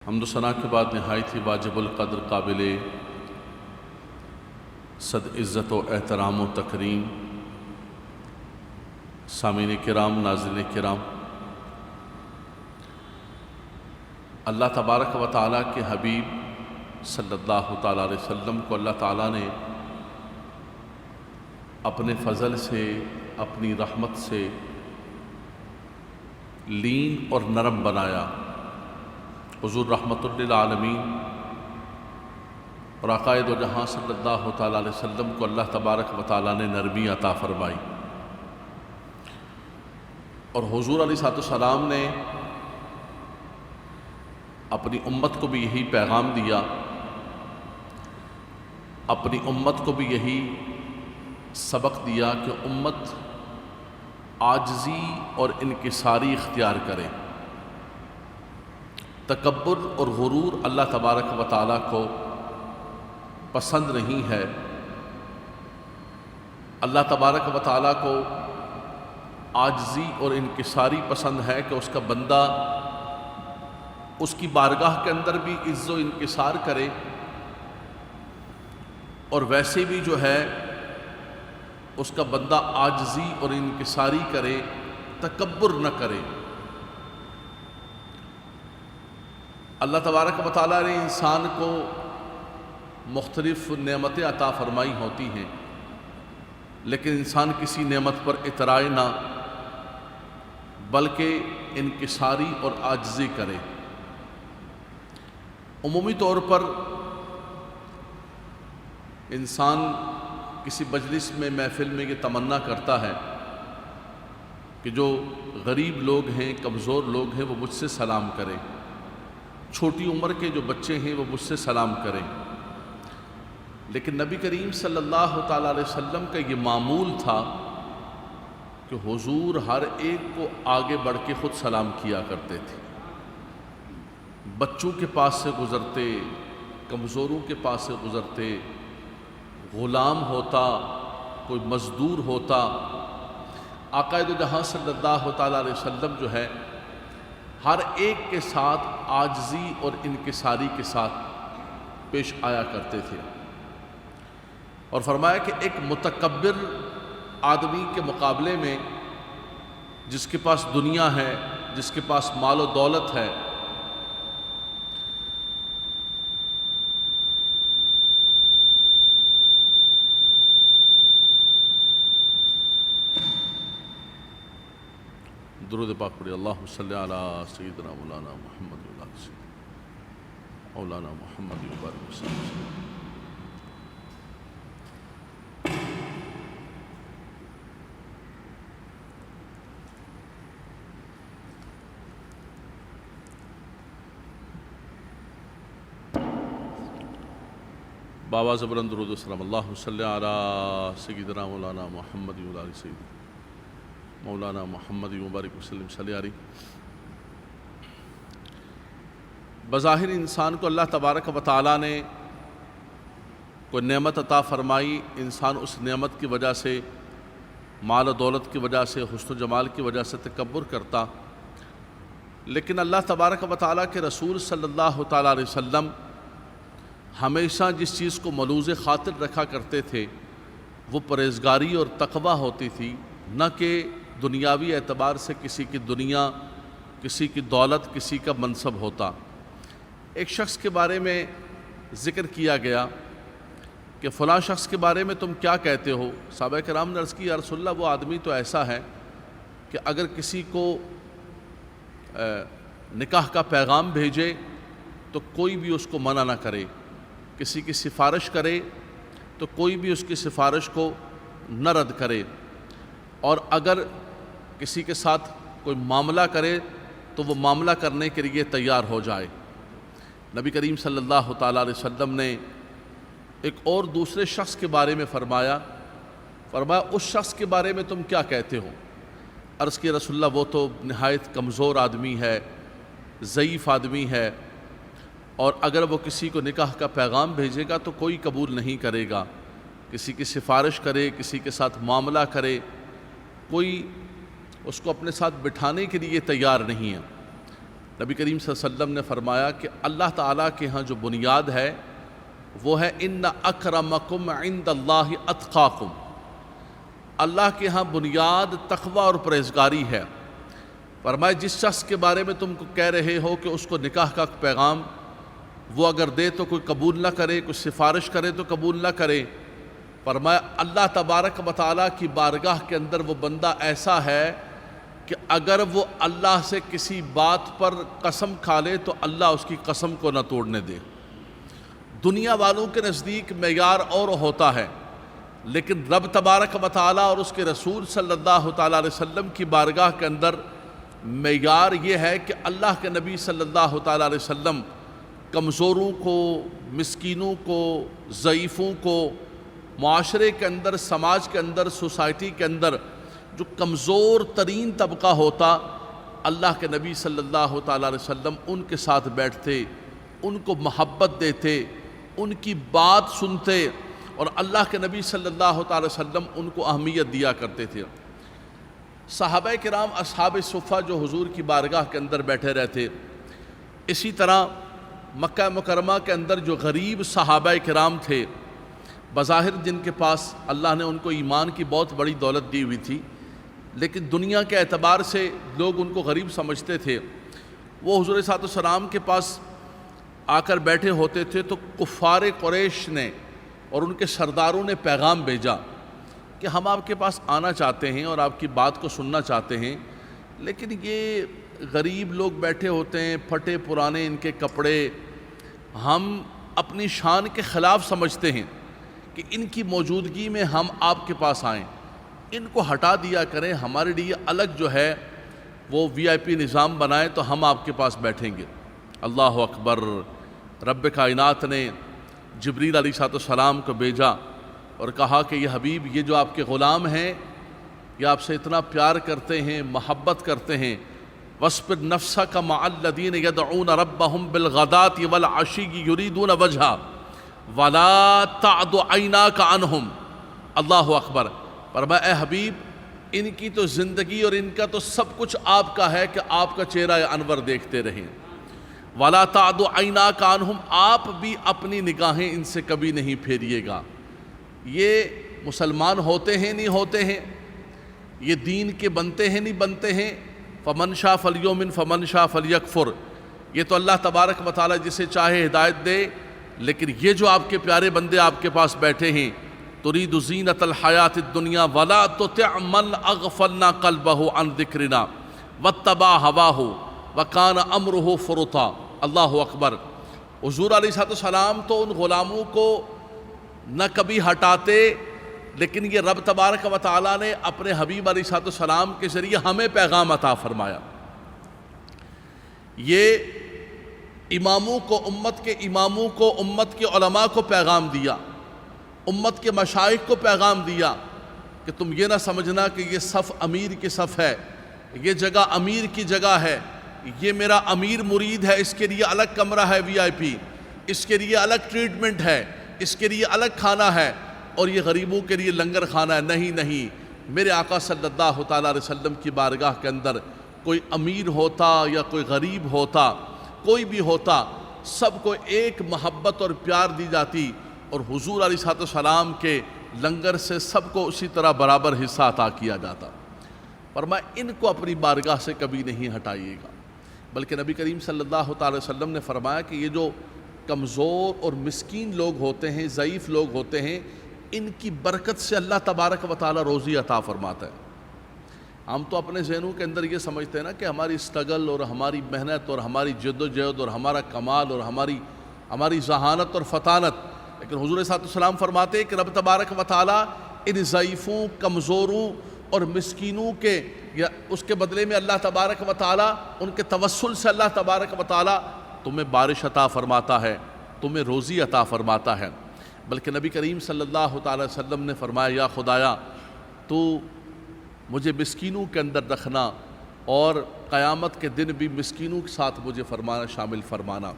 حمد و ثنا کے بعد نہایت ہی واجب القدر قابل صد عزت و احترام و تکریم سامعین کرام، ناظرین کرام، اللہ تبارک و تعالیٰ کے حبیب صلی اللہ تعالیٰ علیہ وسلم کو اللہ تعالیٰ نے اپنے فضل سے، اپنی رحمت سے لین اور نرم بنایا۔ حضور رحمت للعالمین اور عقائد و جہاں صلی اللہ تعالیٰ علیہ وسلم کو اللہ تبارک و تعالیٰ نے نرمی عطا فرمائی، اور حضور علیہ السلام نے اپنی امت کو بھی یہی پیغام دیا، اپنی امت کو بھی یہی سبق دیا کہ امت عاجزی اور انکساری اختیار کرے۔ تکبر اور غرور اللہ تبارک و تعالیٰ کو پسند نہیں ہے۔ اللہ تبارک و تعالیٰ کو عاجزی اور انکساری پسند ہے کہ اس کا بندہ اس کی بارگاہ کے اندر بھی عز و انکسار کرے، اور ویسے بھی جو ہے اس کا بندہ عاجزی اور انکساری کرے، تکبر نہ کرے۔ اللہ تبارک و تعالیٰ نے انسان کو مختلف نعمتیں عطا فرمائی ہوتی ہیں، لیکن انسان کسی نعمت پر اترائے نہ، بلکہ انکساری اور عاجزی کرے۔ عمومی طور پر انسان کسی مجلس میں، محفل میں یہ تمنا کرتا ہے کہ جو غریب لوگ ہیں، کمزور لوگ ہیں، وہ مجھ سے سلام کریں، چھوٹی عمر کے جو بچے ہیں وہ مجھ سے سلام کریں۔ لیکن نبی کریم صلی اللہ تعالیٰ علیہ وسلم کا یہ معمول تھا کہ حضور ہر ایک کو آگے بڑھ کے خود سلام کیا کرتے تھے۔ بچوں کے پاس سے گزرتے، کمزوروں کے پاس سے گزرتے، غلام ہوتا، کوئی مزدور ہوتا، آقا دو جہاں صلی اللہ تعالیٰ علیہ وسلم جو ہے ہر ایک کے ساتھ عاجزی اور انکساری کے ساتھ پیش آیا کرتے تھے، اور فرمایا کہ ایک متکبر آدمی کے مقابلے میں جس کے پاس دنیا ہے، جس کے پاس مال و دولت ہے، درود پاک پڑھی۔ اللہم صلی علی سیدنا مولانا محمد و علی سیدنا مولانا محمد و بارک وسلم۔ باواز بلند درود و سلام۔ اللہم صلی علی سیدنا مولانا محمد و علی سیدنا مولانا محمد مبارک وسلم صلی علیہ۔ بظاہر انسان کو اللہ تبارک و تعالیٰ نے کوئی نعمت عطا فرمائی، انسان اس نعمت کی وجہ سے، مال و دولت کی وجہ سے، حسن و جمال کی وجہ سے تکبر کرتا، لیکن اللہ تبارک و تعالیٰ کے رسول صلی اللہ تعالیٰ علیہ وسلم ہمیشہ جس چیز کو ملوز خاطر رکھا کرتے تھے وہ پرہیزگاری اور تقویٰ ہوتی تھی، نہ کہ دنیاوی اعتبار سے کسی کی دنیا، کسی کی دولت، کسی کا منصب ہوتا۔ ایک شخص کے بارے میں ذکر کیا گیا کہ فلاں شخص کے بارے میں تم کیا کہتے ہو؟ صحابہ کرام نے عرض کی، یا رسول اللہ، وہ آدمی تو ایسا ہے کہ اگر کسی کو نکاح کا پیغام بھیجے تو کوئی بھی اس کو منع نہ کرے، کسی کی سفارش کرے تو کوئی بھی اس کی سفارش کو نہ رد کرے، اور اگر کسی کے ساتھ کوئی معاملہ کرے تو وہ معاملہ کرنے کے لیے تیار ہو جائے۔ نبی کریم صلی اللہ تعالیٰ علیہ وسلم نے ایک اور دوسرے شخص کے بارے میں فرمایا اس شخص کے بارے میں تم کیا کہتے ہو؟ عرض کی، رسول اللہ، وہ تو نہایت کمزور آدمی ہے، ضعیف آدمی ہے، اور اگر وہ کسی کو نکاح کا پیغام بھیجے گا تو کوئی قبول نہیں کرے گا، کسی کی سفارش کرے، کسی کے ساتھ معاملہ کرے، کوئی اس کو اپنے ساتھ بٹھانے کے لیے تیار نہیں ہے۔ نبی کریم صلی اللہ علیہ وسلم نے فرمایا کہ اللہ تعالیٰ کے ہاں جو بنیاد ہے وہ ہے ان اکرمکم عند اللہ اتقاکم، اللہ کے ہاں بنیاد تقوی اور پرہیزگاری ہے۔ فرمایا جس شخص کے بارے میں تم کو کہہ رہے ہو کہ اس کو نکاح کا پیغام وہ اگر دے تو کوئی قبول نہ کرے، کوئی سفارش کرے تو قبول نہ کرے۔ فرمایا اللہ تبارک و تعالیٰ کی بارگاہ کے اندر وہ بندہ ایسا ہے کہ اگر وہ اللہ سے کسی بات پر قسم کھا لے تو اللہ اس کی قسم کو نہ توڑنے دے۔ دنیا والوں کے نزدیک معیار اور ہوتا ہے، لیکن رب تبارک و تعالیٰ اور اس کے رسول صلی اللہ تعالیٰ علیہ وسلم کی بارگاہ کے اندر معیار یہ ہے کہ اللہ کے نبی صلی اللہ تعالیٰ علیہ وسلم کمزوروں کو، مسکینوں کو، ضعیفوں کو، معاشرے کے اندر، سماج کے اندر، سوسائٹی کے اندر جو کمزور ترین طبقہ ہوتا، اللہ کے نبی صلی اللہ تعالیٰ علیہ وسلم ان کے ساتھ بیٹھتے، ان کو محبت دیتے، ان کی بات سنتے، اور اللہ کے نبی صلی اللہ تعالیٰ علیہ وسلم ان کو اہمیت دیا کرتے تھے۔ صحابہ کرام اصحاب صفہ جو حضور کی بارگاہ کے اندر بیٹھے رہتے، اسی طرح مکہ مکرمہ کے اندر جو غریب صحابہ کرام تھے، بظاہر جن کے پاس اللہ نے ان کو ایمان کی بہت بڑی دولت دی ہوئی تھی، لیکن دنیا کے اعتبار سے لوگ ان کو غریب سمجھتے تھے، وہ حضور صلی اللہ علیہ وسلم کے پاس آ کر بیٹھے ہوتے تھے تو کفار قریش نے اور ان کے سرداروں نے پیغام بھیجا کہ ہم آپ کے پاس آنا چاہتے ہیں اور آپ کی بات کو سننا چاہتے ہیں، لیکن یہ غریب لوگ بیٹھے ہوتے ہیں، پھٹے پرانے ان کے کپڑے، ہم اپنی شان کے خلاف سمجھتے ہیں کہ ان کی موجودگی میں ہم آپ کے پاس آئیں، ان کو ہٹا دیا کریں، ہمارے لیے الگ جو ہے وہ VIP نظام بنائیں تو ہم آپ کے پاس بیٹھیں گے۔ اللہ اکبر۔ رب کائنات نے جبریل علیہ السلام کو بھیجا اور کہا کہ یہ حبیب، یہ جو آپ کے غلام ہیں یہ آپ سے اتنا پیار کرتے ہیں، محبت کرتے ہیں، وَاصْبِرْ نَفْسَكَ مَعَ الَّذِينَ يَدْعُونَ رَبَّهُمْ بِالْغَدَاةِ وَالْعَشِيِّ يُرِيدُونَ وَجْهَهُ وَلَا تَعْدُ عَيْنَاكَ عَنْهُمْ۔ اللہ اکبر۔ فرمایا اے حبیب، ان کی تو زندگی اور ان کا تو سب کچھ آپ کا ہے کہ آپ کا چہرہ انور دیکھتے رہیں۔ وَلَا تَعْدُ عَيْنَاكَ عَنْهُمْ، آپ بھی اپنی نگاہیں ان سے کبھی نہیں پھیریے گا۔ یہ مسلمان ہوتے ہیں نہیں ہوتے ہیں، یہ دین کے بنتے ہیں نہیں بنتے ہیں۔ فَمَنْ شَاءَ فَلْيُؤْمِنْ فَمَنْ شَاءَ فَلْيَكْفُرْ، یہ تو اللہ تبارک و تعالیٰ جسے چاہے ہدایت دے، لیکن یہ جو آپ کے پیارے بندے آپ کے پاس بیٹھے ہیں، تُرِيدُ زِينَةَ الْحَيَاةِ الدُّنْيَا وَلَا تُطِعْ مَنْ أَغْفَلْنَا قَلْبَهُ عَنْ ذِكْرِنَا وَاتَّبَعَ هَوَاهُ وَكَانَ أَمْرُهُ فُرُطًا۔ اللہ اکبر۔ حضور علیہ السلام تو ان غلاموں کو نہ کبھی ہٹاتے، لیکن یہ رب تبارک و تعالیٰ نے اپنے حبیب علیہ السلام کے ذریعے ہمیں پیغام عطا فرمایا۔ یہ اماموں کو، امت کے اماموں کو، امت کے علماء کو پیغام دیا، امت کے مشائخ کو پیغام دیا کہ تم یہ نہ سمجھنا کہ یہ صف امیر کی صف ہے، یہ جگہ امیر کی جگہ ہے، یہ میرا امیر مرید ہے، اس کے لیے الگ کمرہ ہے VIP، اس کے لیے الگ ٹریٹمنٹ ہے، اس کے لیے الگ کھانا ہے، اور یہ غریبوں کے لیے لنگر کھانا ہے۔ نہیں نہیں، میرے آقا صلی اللہ تعالیٰ علیہ وسلم کی بارگاہ کے اندر کوئی امیر ہوتا یا کوئی غریب ہوتا، کوئی بھی ہوتا، سب کو ایک محبت اور پیار دی جاتی، اور حضور علیہ السلام کے لنگر سے سب کو اسی طرح برابر حصہ عطا کیا جاتا۔ فرمایا ان کو اپنی بارگاہ سے کبھی نہیں ہٹائیے گا، بلکہ نبی کریم صلی اللہ تعالی وسلم نے فرمایا کہ یہ جو کمزور اور مسکین لوگ ہوتے ہیں، ضعیف لوگ ہوتے ہیں، ان کی برکت سے اللہ تبارک و تعالی روزی عطا فرماتا ہے۔ ہم تو اپنے ذہنوں کے اندر یہ سمجھتے ہیں نا کہ ہماری اسٹرگل اور ہماری محنت اور ہماری جد و جہد اور ہمارا کمال اور ہماری ذہانت اور فطانت، لیکن حضور صلی اللہ علیہ وسلم فرماتے ہیں کہ رب تبارک و تعالی ان ضعیفوں، کمزوروں اور مسکینوں کے یا اس کے بدلے میں اللہ تبارک و تعالی ان کے توسل سے اللہ تبارک و تعالی تمہیں بارش عطا فرماتا ہے، تمہیں روزی عطا فرماتا ہے۔ بلکہ نبی کریم صلی اللہ تعالی وسلم نے فرمایا یا خدایا تو مجھے مسکینوں کے اندر رکھنا اور قیامت کے دن بھی مسکینوں کے ساتھ مجھے شامل فرمانا۔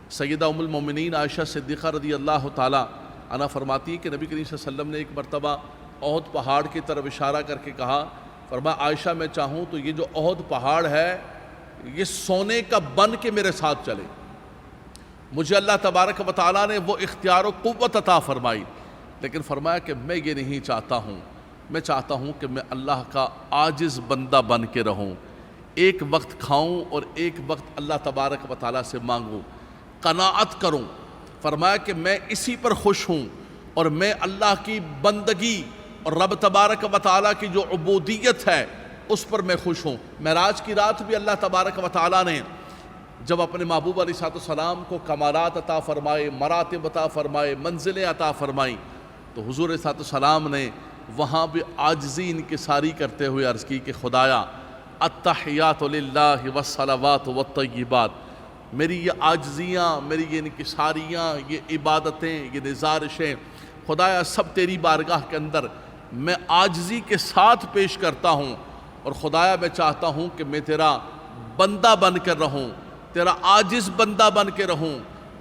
سیدہ ام المومنین عائشہ صدیقہ رضی اللہ تعالی عنہا فرماتی ہے کہ نبی کریم صلی اللہ علیہ وسلم نے ایک مرتبہ احد پہاڑ کی طرف اشارہ کر کے کہا، فرمایا عائشہ میں چاہوں تو یہ جو احد پہاڑ ہے یہ سونے کا بن کے میرے ساتھ چلے۔ مجھے اللہ تبارک و تعالیٰ نے وہ اختیار و قوت عطا فرمائی، لیکن فرمایا کہ میں یہ نہیں چاہتا ہوں، میں چاہتا ہوں کہ میں اللہ کا عاجز بندہ بن کے رہوں، ایک وقت کھاؤں اور ایک وقت اللہ تبارک و تعالیٰ سے مانگوں، قناعت کروں۔ فرمایا کہ میں اسی پر خوش ہوں، اور میں اللہ کی بندگی اور رب تبارک و تعالیٰ کی جو عبودیت ہے اس پر میں خوش ہوں۔ معراج کی رات بھی اللہ تبارک و تعالیٰ نے جب اپنے محبوب علیہ السلام کو کمالات عطا فرمائے، مراتب عطا فرمائے، منزلیں عطا فرمائیں، تو حضور علیہ السلام نے وہاں بھی عاجزی انکساری کرتے ہوئے عرض کی کہ خدایا التحیات للہ والصلوات والطیبات، میری یہ عاجزیاں، میری یہ انکساریاں، یہ عبادتیں، یہ نذارشیں خدایا سب تیری بارگاہ کے اندر میں عاجزی کے ساتھ پیش کرتا ہوں، اور خدایا میں چاہتا ہوں کہ میں تیرا بندہ بن کر رہوں، تیرا عاجز بندہ بن کے رہوں،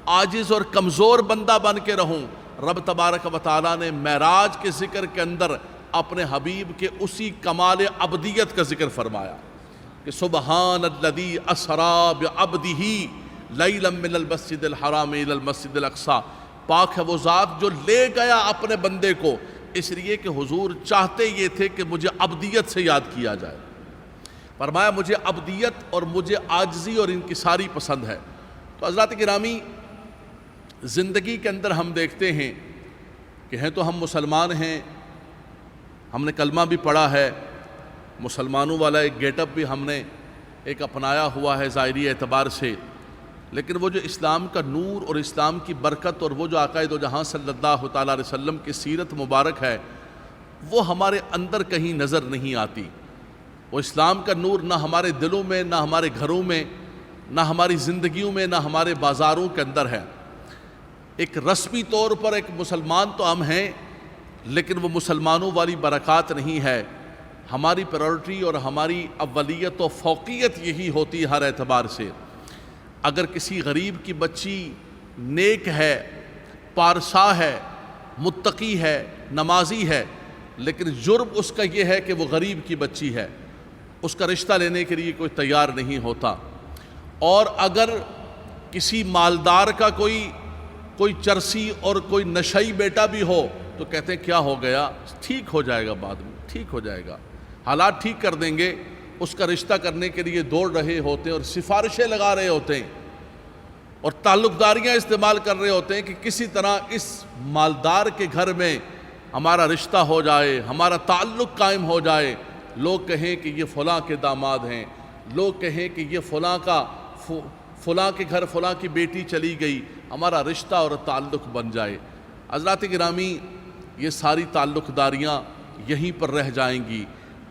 عاجز اور کمزور بندہ بن کے رہوں۔ رب تبارک و تعالیٰ نے معراج کے ذکر کے اندر اپنے حبیب کے اسی کمال عبدیت کا ذکر فرمایا کہ سبحان الذی اسری بعبدہ لیلا من المسجد الحرام الی المسجد الاقصی، پاک ہے وہ ذات جو لے گیا اپنے بندے کو، اس لیے کہ حضور چاہتے یہ تھے کہ مجھے عبدیت سے یاد کیا جائے۔ فرمایا مجھے عبدیت اور مجھے عاجزی اور انکساری پسند ہے۔ تو حضرات گرامی، زندگی کے اندر ہم دیکھتے ہیں کہ ہیں تو ہم مسلمان ہیں، ہم نے کلمہ بھی پڑھا ہے، مسلمانوں والا ایک گیٹ اپ بھی ہم نے ایک اپنایا ہوا ہے ظاہری اعتبار سے، لیکن وہ جو اسلام کا نور اور اسلام کی برکت اور وہ جو آقا دو جہاں صلی اللہ تعالیٰ علیہ وسلم کی سیرت مبارک ہے، وہ ہمارے اندر کہیں نظر نہیں آتی۔ وہ اسلام کا نور نہ ہمارے دلوں میں، نہ ہمارے گھروں میں، نہ ہماری زندگیوں میں، نہ ہمارے بازاروں کے اندر ہے۔ ایک رسمی طور پر ایک مسلمان تو ہم ہیں، لیکن وہ مسلمانوں والی برکات نہیں ہے۔ ہماری پرائورٹی اور ہماری اولیت و فوقیت یہی ہوتی ہر اعتبار سے۔ اگر کسی غریب کی بچی نیک ہے، پارسا ہے، متقی ہے، نمازی ہے، لیکن جرم اس کا یہ ہے کہ وہ غریب کی بچی ہے، اس کا رشتہ لینے کے لیے کوئی تیار نہیں ہوتا۔ اور اگر کسی مالدار کا کوئی چرسی اور کوئی نشئی بیٹا بھی ہو تو کہتے ہیں کیا ہو گیا، ٹھیک ہو جائے گا، بعد میں ٹھیک ہو جائے گا، حالات ٹھیک کر دیں گے۔ اس کا رشتہ کرنے کے لیے دوڑ رہے ہوتے ہیں اور سفارشیں لگا رہے ہوتے ہیں اور تعلق داریاں استعمال کر رہے ہوتے ہیں کہ کسی طرح اس مالدار کے گھر میں ہمارا رشتہ ہو جائے، ہمارا تعلق قائم ہو جائے، لوگ کہیں کہ یہ فلاں کے داماد ہیں، لوگ کہیں کہ یہ فلاں کے گھر فلاں کی بیٹی چلی گئی، ہمارا رشتہ اور تعلق بن جائے۔ حضرات گرامی، یہ ساری تعلق داریاں یہیں پر رہ جائیں گی۔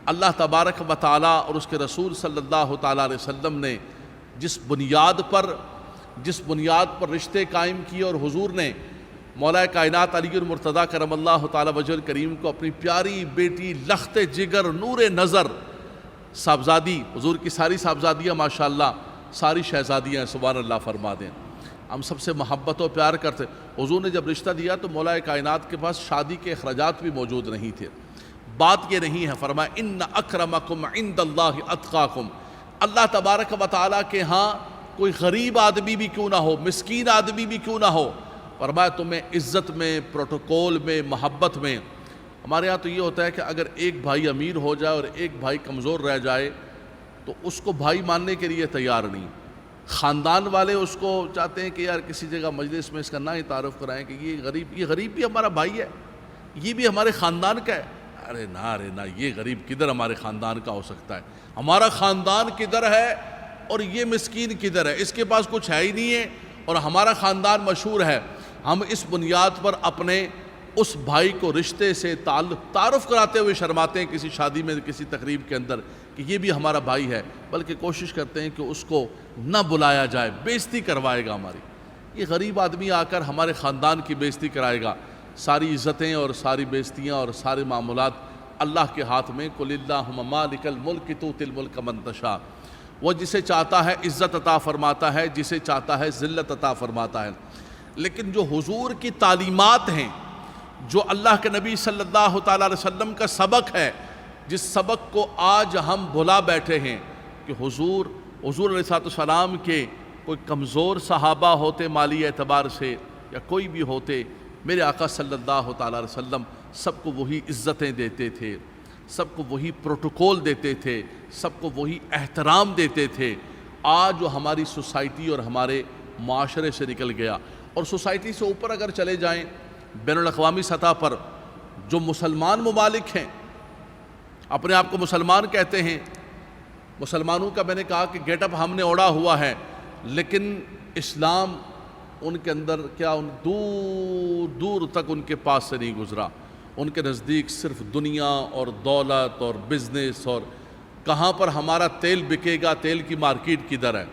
اللہ تبارک و تعالیٰ اور اس کے رسول صلی اللہ تعالیٰ علیہ وسلم نے جس بنیاد پر رشتے قائم کیے، اور حضور نے مولا کائنات علی المرتضیٰ کرم اللہ تعالیٰ وجہ الکریم کو اپنی پیاری بیٹی لخت جگر نور نظر صاحبزادی، حضور کی ساری صاحبزادیاں ماشاءاللہ ساری شہزادیاں ہیں، سبحان اللہ فرما دیں، ہم سب سے محبت و پیار کرتے۔ حضور نے جب رشتہ دیا تو مولا کائنات کے پاس شادی کے اخراجات بھی موجود نہیں تھے۔ بات یہ نہیں ہے، فرمایا ان اکرمکم عند اللہ اتقاکم، اللہ تبارک و تعالیٰ کے ہاں کوئی غریب آدمی بھی کیوں نہ ہو، مسکین آدمی بھی کیوں نہ ہو، فرمایا تمہیں عزت میں، پروٹوکول میں، محبت میں۔ ہمارے ہاں تو یہ ہوتا ہے کہ اگر ایک بھائی امیر ہو جائے اور ایک بھائی کمزور رہ جائے تو اس کو بھائی ماننے کے لیے تیار نہیں، خاندان والے اس کو چاہتے ہیں کہ یار کسی جگہ مجلس میں اس کا نہ ہی تعارف کرائیں کہ یہ غریب بھی ہمارا بھائی ہے، یہ بھی ہمارے خاندان کا ہے۔ ارے نہ، یہ غریب کدھر ہمارے خاندان کا ہو سکتا ہے، ہمارا خاندان کدھر ہے اور یہ مسکین کدھر ہے، اس کے پاس کچھ ہے ہی نہیں ہے اور ہمارا خاندان مشہور ہے۔ ہم اس بنیاد پر اپنے اس بھائی کو رشتے سے تعارف کراتے ہوئے شرماتے ہیں کسی شادی میں، کسی تقریب کے اندر کہ یہ بھی ہمارا بھائی ہے، بلکہ کوشش کرتے ہیں کہ اس کو نہ بلایا جائے، بے عزتی کروائے گا ہماری۔ یہ غریب آدمی آ کر ہمارے خاندان کی بے عزتی کرائے گا۔ ساری عزتیں اور ساری بے عزتیاں اور سارے معاملات اللہ کے ہاتھ میں۔ قل اللہم مالک الملک تؤتی الملک من تشاء، وہ جسے چاہتا ہے عزت عطا فرماتا ہے، جسے چاہتا ہے ذلت عطا فرماتا ہے۔ لیکن جو حضور کی تعلیمات ہیں، جو اللہ کے نبی صلی اللہ تعالیٰ علیہ وسلم کا سبق ہے، جس سبق کو آج ہم بھلا بیٹھے ہیں کہ حضور حضور علیہ السلام کے کوئی کمزور صحابہ ہوتے مالی اعتبار سے یا کوئی بھی ہوتے، میرے آقا صلی اللہ تعالیٰ علیہ وسلم سب کو وہی عزتیں دیتے تھے، سب کو وہی پروٹوکول دیتے تھے، سب کو وہی احترام دیتے تھے۔ آج جو ہماری سوسائٹی اور ہمارے معاشرے سے نکل گیا، اور سوسائٹی سے اوپر اگر چلے جائیں، بین الاقوامی سطح پر جو مسلمان ممالک ہیں، اپنے آپ کو مسلمان کہتے ہیں، مسلمانوں کا میں نے کہا کہ گیٹ اپ ہم نے اوڑا ہوا ہے، لیکن اسلام ان کے اندر کیا دور دور تک ان کے پاس سے نہیں گزرا۔ ان کے نزدیک صرف دنیا اور دولت اور بزنس، اور کہاں پر ہمارا تیل بکے گا، تیل کی مارکیٹ کدھر ہے،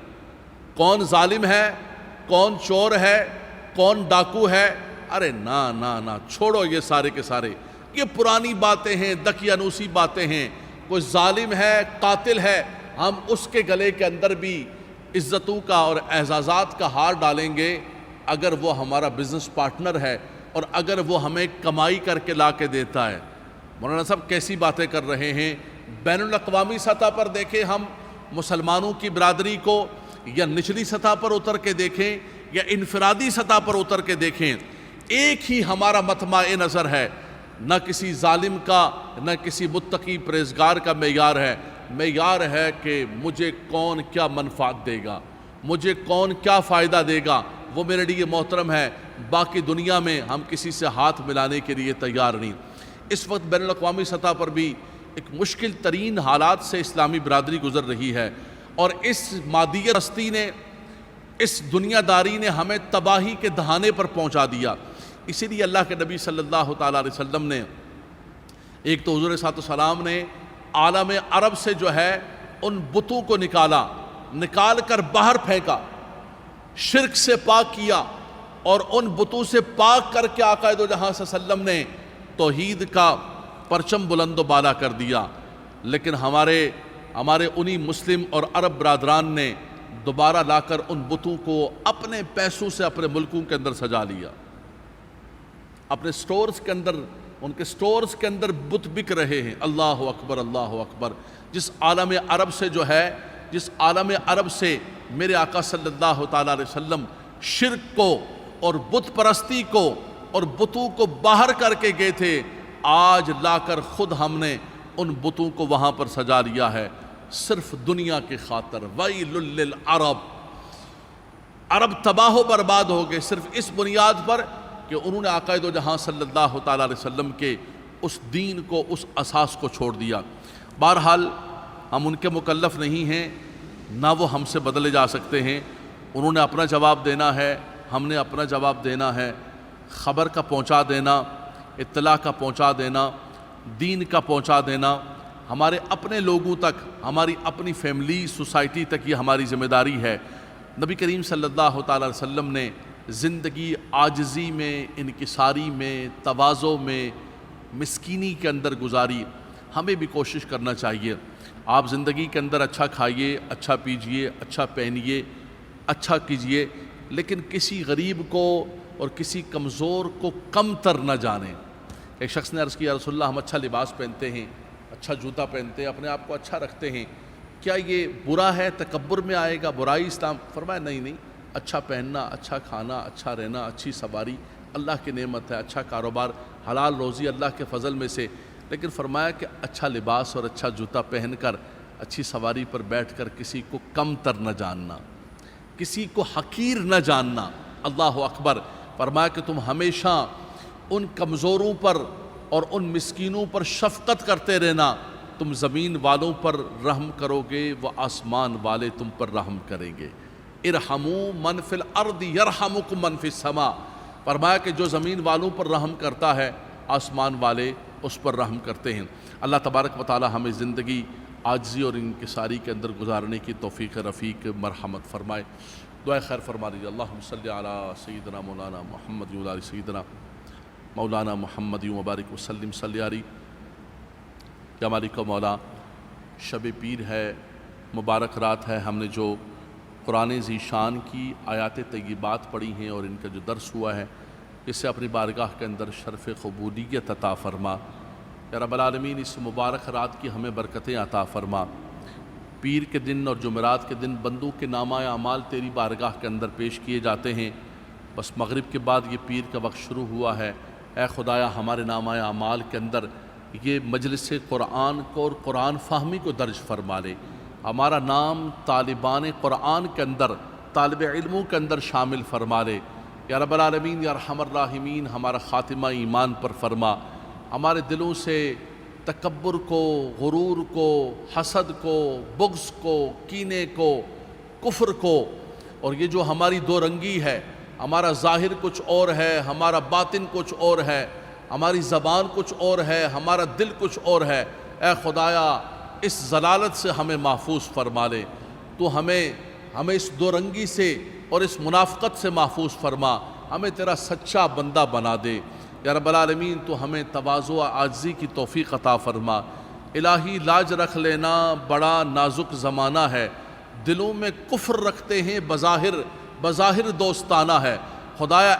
کون ظالم ہے، کون چور ہے، کون ڈاکو ہے۔ ارے نا چھوڑو یہ سارے کے سارے، یہ پرانی باتیں ہیں، دقیانوسی باتیں ہیں۔ کوئی ظالم ہے، قاتل ہے، ہم اس کے گلے کے اندر بھی عزتوں کا اور اعزازات کا ہار ڈالیں گے اگر وہ ہمارا بزنس پارٹنر ہے، اور اگر وہ ہمیں کمائی کر کے لا کے دیتا ہے۔ مولانا صاحب کیسی باتیں کر رہے ہیں۔ بین الاقوامی سطح پر دیکھیں ہم مسلمانوں کی برادری کو، یا نچلی سطح پر اتر کے دیکھیں یا انفرادی سطح پر اتر کے دیکھیں، ایک ہی ہمارا مطمع نظر ہے، نہ کسی ظالم کا نہ کسی متقی پرہیزگار کا معیار ہے۔ معیار ہے کہ مجھے کون کیا منفعت دے گا، مجھے کون کیا فائدہ دے گا، وہ میرے لیے محترم ہے۔ باقی دنیا میں ہم کسی سے ہاتھ ملانے کے لیے تیار نہیں۔ اس وقت بین الاقوامی سطح پر بھی ایک مشکل ترین حالات سے اسلامی برادری گزر رہی ہے، اور اس مادیت پرستی نے، اس دنیا داری نے ہمیں تباہی کے دہانے پر پہنچا دیا۔ اسی لیے اللہ کے نبی صلی اللہ تعالیٰ علیہ وسلم نے، ایک تو حضور صلی اللہ علیہ وسلم نے عالم عرب سے جو ہے ان بتوں کو نکال کر باہر پھینکا، شرک سے پاک کیا، اور ان بتوں سے پاک کر کے آقا دو جہاں صلی اللہ علیہ وسلم نے توحید کا پرچم بلند و بالا کر دیا۔ لیکن ہمارے انہی مسلم اور عرب برادران نے دوبارہ لا کر ان بتوں کو اپنے پیسوں سے اپنے ملکوں کے اندر سجا لیا، اپنے سٹورز کے اندر، ان کے سٹورز کے اندر بت بک رہے ہیں۔ اللہ اکبر، اللہ اکبر۔ جس عالم عرب سے جو ہے، جس عالم عرب سے میرے آقا صلی اللہ تعالیٰ علیہ وسلم شرک کو اور بت پرستی کو اور بتوں کو باہر کر کے گئے تھے، آج لا کر خود ہم نے ان بتوں کو وہاں پر سجا لیا ہے، صرف دنیا کی خاطر۔ ویل للعرب، عرب تباہ و برباد ہو گئے صرف اس بنیاد پر کہ انہوں نے آقا دو جہاں صلی اللہ تعالیٰ علیہ وسلم کے اس دین کو، اس اساس کو چھوڑ دیا۔ بہرحال ہم ان کے مکلف نہیں ہیں، نہ وہ ہم سے بدلے جا سکتے ہیں۔ انہوں نے اپنا جواب دینا ہے، ہم نے اپنا جواب دینا ہے۔ خبر کا پہنچا دینا، اطلاع کا پہنچا دینا، دین کا پہنچا دینا، ہمارے اپنے لوگوں تک، ہماری اپنی فیملی، سوسائٹی تک یہ ہماری ذمہ داری ہے۔ نبی کریم صلی اللہ تعالیٰ علیہ وسلم نے زندگی عاجزی میں، انکساری میں، تواضع میں، مسکینی کے اندر گزاری۔ ہمیں بھی کوشش کرنا چاہیے۔ آپ زندگی کے اندر اچھا کھائیے، اچھا پیجیے، اچھا پہنیے، اچھا کیجیے، لیکن کسی غریب کو اور کسی کمزور کو کم تر نہ جانیں۔ ایک شخص نے عرض کیا، رسول اللہ ہم اچھا لباس پہنتے ہیں، اچھا جوتا پہنتے ہیں، اپنے آپ کو اچھا رکھتے ہیں، کیا یہ برا ہے، تکبر میں آئے گا، برائی اسلام؟ فرمایا نہیں، اچھا پہننا، اچھا کھانا، اچھا رہنا، اچھی سواری اللہ کی نعمت ہے، اچھا کاروبار، حلال روزی اللہ کے فضل میں سے، لیکن فرمایا کہ اچھا لباس اور اچھا جوتا پہن کر اچھی سواری پر بیٹھ کر کسی کو کم تر نہ جاننا، کسی کو حقیر نہ جاننا۔ اللہ اکبر۔ فرمایا کہ تم ہمیشہ ان کمزوروں پر اور ان مسکینوں پر شفقت کرتے رہنا، تم زمین والوں پر رحم کرو گے، وہ آسمان والے تم پر رحم کریں گے۔ ارحموا من فی الارض یرحمکم من فی السماء۔ فرمایا کہ جو زمین والوں پر رحم کرتا ہے، آسمان والے اس پر رحم کرتے ہیں۔ اللہ تبارک و تعالی ہمیں زندگی عاجزی اور انکساری کے اندر گزارنے کی توفیق رفیق مرحمت فرمائے۔ دعائے خیر فرما دیجیے۔ اللہم صلی علی سیدنا مولانا محمد و علی سیدنا مولانا محمد وبارک وسلم صلی علی۔ یا مالک و مولا، شب پیر ہے، مبارک رات ہے، ہم نے جو قرآن ذیشان کی آیات طیبات پڑھی ہیں اور ان کا جو درس ہوا ہے، اس سے اپنی بارگاہ کے اندر شرف قبولیت عطا فرما۔ یا رب العالمین، اس مبارک رات کی ہمیں برکتیں عطا فرما۔ پیر کے دن اور جمعرات کے دن بندوں کے نامہ اعمال تیری بارگاہ کے اندر پیش کیے جاتے ہیں، بس مغرب کے بعد یہ پیر کا وقت شروع ہوا ہے۔ اے خدایا ہمارے نامہ اعمال کے اندر یہ مجلس قرآن کو اور قرآن فہمی کو درج فرما لے، ہمارا نام طالبان قرآن کے اندر، طالب علموں کے اندر شامل فرما لے۔ یا رب العالمین یا ارحم الراحمین ہمارا خاتمہ ایمان پر فرما، ہمارے دلوں سے تکبر کو، غرور کو، حسد کو، بغض کو، کینے کو، کفر کو، اور یہ جو ہماری دو رنگی ہے، ہمارا ظاہر کچھ اور ہے، ہمارا باطن کچھ اور ہے، ہماری زبان کچھ اور ہے، ہمارا دل کچھ اور ہے، اے خدایا اس ضلالت سے ہمیں محفوظ فرما لے۔ تو ہمیں اس دو رنگی سے اور اس منافقت سے محفوظ فرما، ہمیں تیرا سچا بندہ بنا دے۔ یا رب العالمین تو ہمیں تواضع و عاجزی کی توفیق عطا فرما۔ الہی لاج رکھ لینا، بڑا نازک زمانہ ہے، دلوں میں کفر رکھتے ہیں، بظاہر دوستانہ ہے، خدایا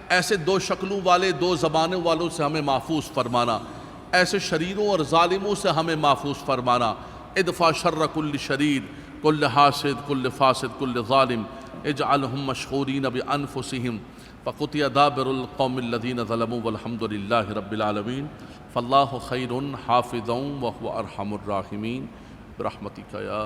ایسے دو شکلوں والے، دو زبانوں والوں سے ہمیں محفوظ فرمانا، ایسے شریروں اور ظالموں سے ہمیں محفوظ فرمانا۔ ادفع شر کل شریر، کل حاسد، کل فاسد، کل ظالم، اجعلہم مشغولین بانفسہم فقطع دابر القوم الذین ظلموا والحمد للہ رب العالمین۔ فاللہ خیر حافظا وهو ارحم الراحمین برحمتک یا